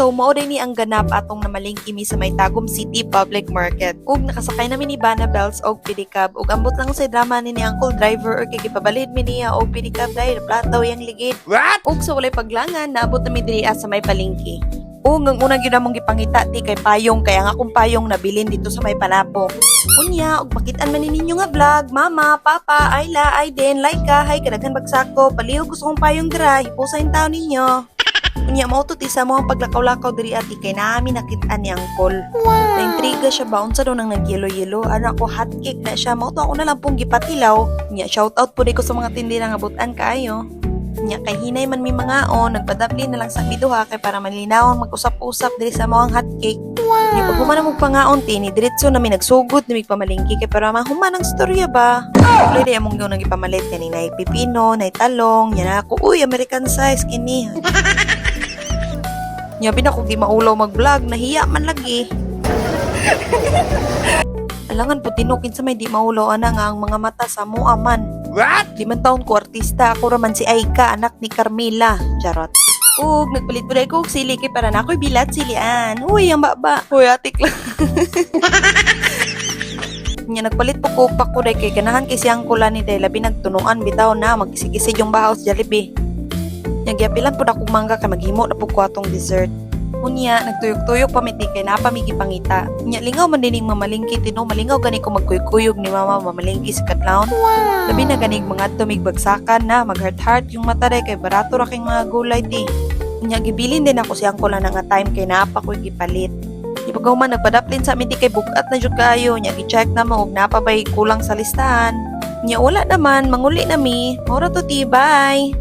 So, mao din ni ang ganap atong namalingki mi sa may Tagum City Public Market. Ug nakasakay namin ni Bana Bells og pedicab ug ambot lang sa drama ni Uncle Driver or kay gipabalid mi niya og pedicab dahil plataw yang ligid. What? Ug sa walay paglangan naabot na mi diri sa may palengke. Ug ang unang gyud among gipangita ti kay payong kaya nga akong payong nabilin dito sa may Panapo. Unya, ug makitaan man ninyo nga vlog, Mama, Papa, Ayla, Aiden, Laika, hay kadaghan bagsako, palihog ko sa akong payong dira, hipusa yung tao ninyo. Unya, mautot isa mo ang paglakaw-lakaw diri ati kay namin nakitaan ni Angkol. Wow. Naintriga siya ba, unsa daw nang nagyelo-yelo, ano ako hot cake na siya, mauto ako na lang pong gipatilaw. Unya, shoutout po di ko sa mga tindira nga butan kaayo. Nya kay hinay man mi mga nagpadapli na lang sa biduha kay para malinawon mag-usap-usap diri sa mga hotcake. Wow. Nya pag human mo pangaon tini diretso na mi nagsugod ni pamalingki kay para mahuman ang storya ba. Tuloy day among gyud nagipamalit kani nay pipino, nay talong, nya na ako uy American size kini. Nya binako di maulaw mag-vlog, nahiya man lagi. Alangan po tinukin sa may di maulaw ana nga ang mga mata sa mua man. What? 5 taon ko artista, ako raman si Aika, anak ni Carmela. Charot. Ug, nagpalit po ko og sili kay para na ako'y bilat silian. Uy, ang baba. Uy, atik lang. Nya nagpalit po ko pa ko kay ganahan kay siyang kulan ni day labi nagtunuan bitaw na magkisig-kisig yung bahaw sa Jollibee. Nya giapilan pud akong mangga kay maghimo na po ko atong dessert. Unya, nagtuyok-tuyok pamiti kay napamigi pangita. Nya, lingaw man dining mamalingki, tino, malingaw gani ko magkuyog ni mama mamalingki sa kadlawon. Wow. Labi na ganing mga tumigbagsakan na, mag-heart-heart yung mata day kay barato ra king mga gulay di. Unya, gibilin din ako siyang ko lang nga time kay napa ko'y gipalit. Ipagaw man, nagpadaplin sa amin di kay bugat na jud kayo. Nya, gi-check na mo, og napabay kulang sa listahan. Nya, wala naman, manguli na mi. Mora to ti, bye!